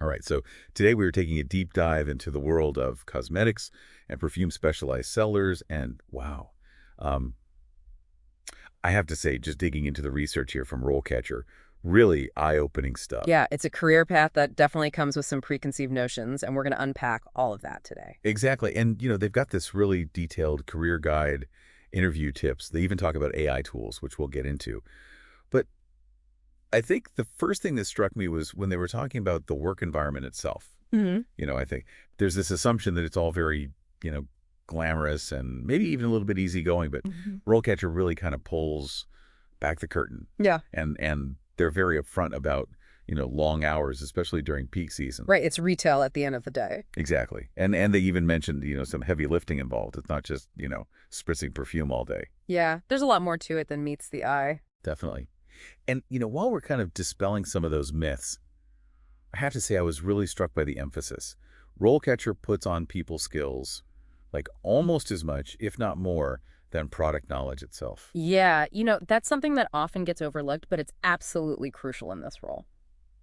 All right, so today we were taking a deep dive into the world of cosmetics and perfume specialized sellers, and wow. Um, I have to say, just digging into the research here from RoleCatcher, really eye-opening stuff. Yeah, it's a career path that definitely comes with some preconceived notions, and we're going to unpack all of that today. Exactly. And, they've got this really detailed career guide, interview tips. They even talk about AI tools, which we'll get into. But I think the first thing that struck me was when they were talking about the work environment itself. Hmm. I think there's this assumption that it's all very, glamorous and maybe even a little bit easygoing, but Hmm. RoleCatcher really kind of pulls back the curtain. Yeah. And they're very upfront about, long hours, especially during peak season. Right, it's retail at the end of the day. Exactly. And they even mentioned, some heavy lifting involved. It's not just, spritzing perfume all day. Yeah, there's a lot more to it than meets the eye. Definitely. And, while we're kind of dispelling some of those myths, I have to say I was really struck by the emphasis. RoleCatcher puts on people skills like almost as much, if not more, than product knowledge itself. Yeah, that's something that often gets overlooked, but it's absolutely crucial in this role.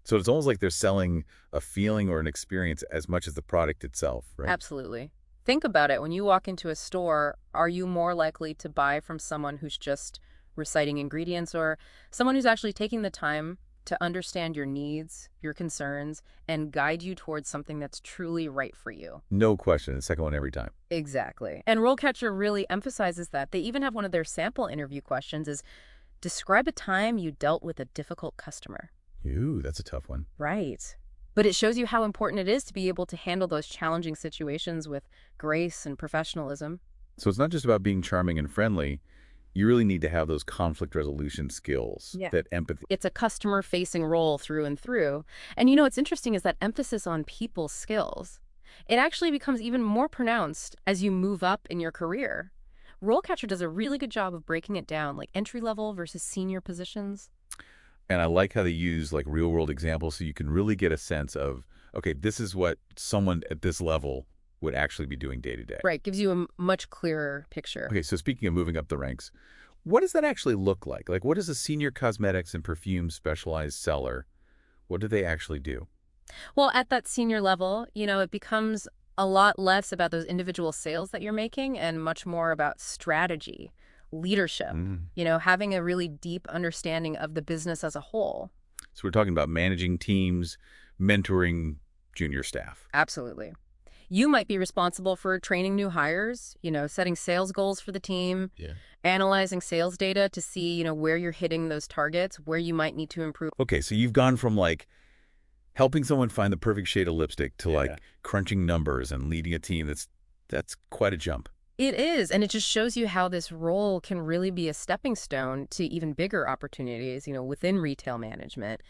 So it's almost like they're selling a feeling or an experience as much as the product itself, right? Absolutely. Think about it. When you walk into a store, are you more likely to buy from someone who's just reciting ingredients or someone who's actually taking the time to understand your needs, your concerns, and guide you towards something that's truly right for you? No question. The second one every time. Exactly. And RoleCatcher really emphasizes that. They even have one of their sample interview questions is, describe a time you dealt with a difficult customer. Ooh, that's a tough one. Right. But it shows you how important it is to be able to handle those challenging situations with grace and professionalism. So it's not just about being charming and friendly. You really need to have those conflict resolution skills, Yeah. that empathy. It's a customer-facing role through and through. And what's interesting is that emphasis on people skills. It actually becomes even more pronounced as you move up in your career. RoleCatcher does a really good job of breaking it down, like entry-level versus senior positions. And I like how they use like real world examples so you can really get a sense of, okay, this is what someone at this level would actually be doing day to day. Right, gives you a much clearer picture. Okay, so speaking of moving up the ranks, what does that actually look like? Like, what is a senior cosmetics and perfume specialized seller? What do they actually do? Well, at that senior level, it becomes a lot less about those individual sales that you're making and much more about strategy, leadership, Mm. having a really deep understanding of the business as a whole. So we're talking about managing teams, mentoring junior staff. Absolutely. You might be responsible for training new hires, setting sales goals for the team, Yeah. analyzing sales data to see, where you're hitting those targets, where you might need to improve. Okay, so you've gone from like helping someone find the perfect shade of lipstick to like crunching numbers and leading a team. That's quite a jump. It is, and it just shows you how this role can really be a stepping stone to even bigger opportunities, within retail management.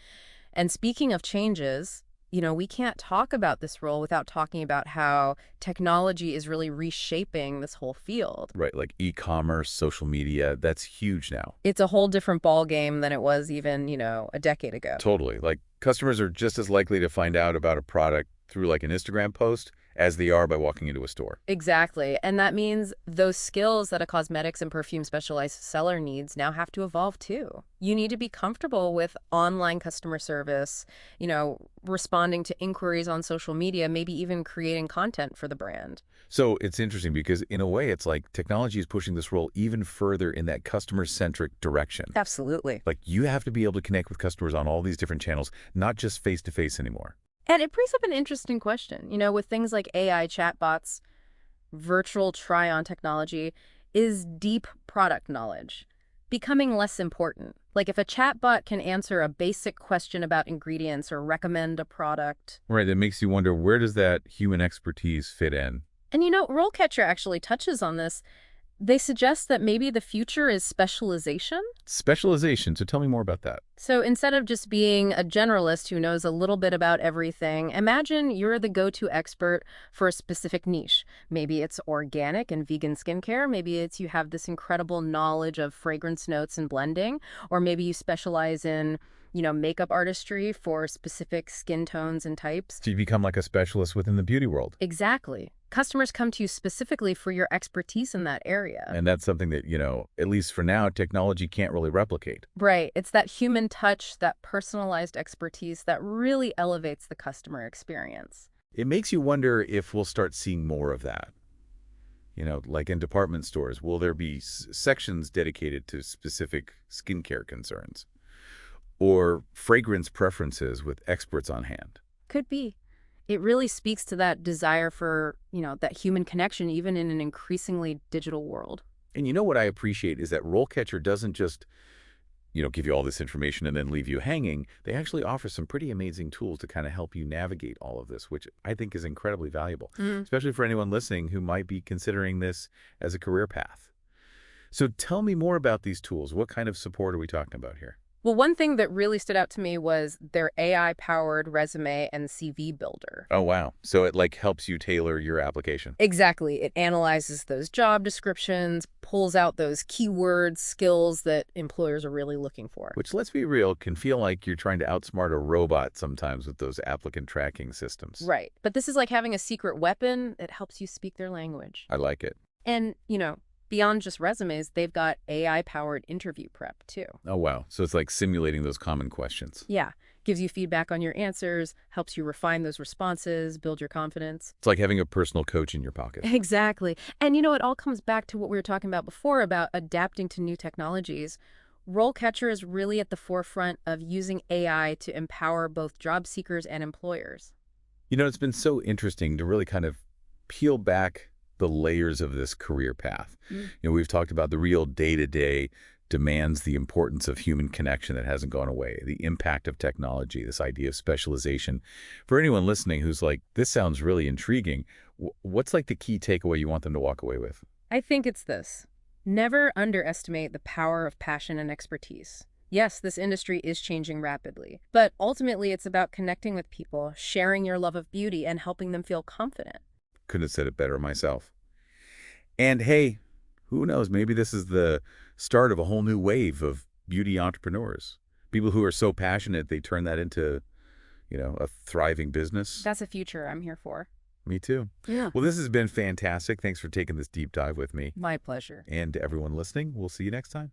And speaking of changes, we can't talk about this role without talking about how technology is really reshaping this whole field. Right, like e-commerce, social media, that's huge now. It's a whole different ball game than it was even, a decade ago. Totally. Like customers are just as likely to find out about a product through like an Instagram post as they are by walking into a store. Exactly. And that means those skills that a cosmetics and perfume specialized seller needs now have to evolve too. You need to be comfortable with online customer service, responding to inquiries on social media, maybe even creating content for the brand. So it's interesting because in a way, it's like technology is pushing this role even further in that customer-centric direction. Absolutely. Like you have to be able to connect with customers on all these different channels, not just face-to-face anymore. And it brings up an interesting question, with things like AI chatbots, virtual try-on technology, is deep product knowledge becoming less important? Like if a chatbot can answer a basic question about ingredients or recommend a product. Right, that makes you wonder, where does that human expertise fit in? And RoleCatcher actually touches on this. They suggest that maybe the future is specialization. Specialization, so tell me more about that. So instead of just being a generalist who knows a little bit about everything, imagine you're the go-to expert for a specific niche. Maybe it's organic and vegan skincare. Maybe it's you have this incredible knowledge of fragrance notes and blending. Or maybe you specialize in makeup artistry for specific skin tones and types. So you become like a specialist within the beauty world. Exactly. Customers come to you specifically for your expertise in that area. And that's something that, at least for now, technology can't really replicate. Right. It's that human touch, that personalized expertise that really elevates the customer experience. It makes you wonder if we'll start seeing more of that. Like in department stores, will there be sections dedicated to specific skincare concerns? Or fragrance preferences with experts on hand? Could be. It really speaks to that desire for, that human connection, even in an increasingly digital world. And what I appreciate is that RoleCatcher doesn't just, give you all this information and then leave you hanging. They actually offer some pretty amazing tools to kind of help you navigate all of this, which I think is incredibly valuable, especially for anyone listening who might be considering this as a career path. So tell me more about these tools. What kind of support are we talking about here? Well, one thing that really stood out to me was their AI-powered resume and CV builder. Oh, wow. So it helps you tailor your application. Exactly. It analyzes those job descriptions, pulls out those keywords, skills that employers are really looking for. Which, let's be real, can feel like you're trying to outsmart a robot sometimes with those applicant tracking systems. Right. But this is like having a secret weapon that helps you speak their language. I like it. And, beyond just resumes, they've got AI-powered interview prep, too. Oh, wow. So it's like simulating those common questions. Yeah. Gives you feedback on your answers, helps you refine those responses, build your confidence. It's like having a personal coach in your pocket. Exactly. And, it all comes back to what we were talking about before about adapting to new technologies. RoleCatcher is really at the forefront of using AI to empower both job seekers and employers. It's been so interesting to really kind of peel back the layers of this career path. We've talked about the real day-to-day demands, the importance of human connection that hasn't gone away, the impact of technology, this idea of specialization. For anyone listening who's like, this sounds really intriguing, what's like the key takeaway you want them to walk away with? I think it's this. Never underestimate the power of passion and expertise. Yes, this industry is changing rapidly, but ultimately it's about connecting with people, sharing your love of beauty, and helping them feel confident. Couldn't have said it better myself. And hey, who knows, maybe this is the start of a whole new wave of beauty entrepreneurs. People who are so passionate, they turn that into, a thriving business. That's a future I'm here for. Me too. Yeah. Well, this has been fantastic. Thanks for taking this deep dive with me. My pleasure. And to everyone listening, we'll see you next time.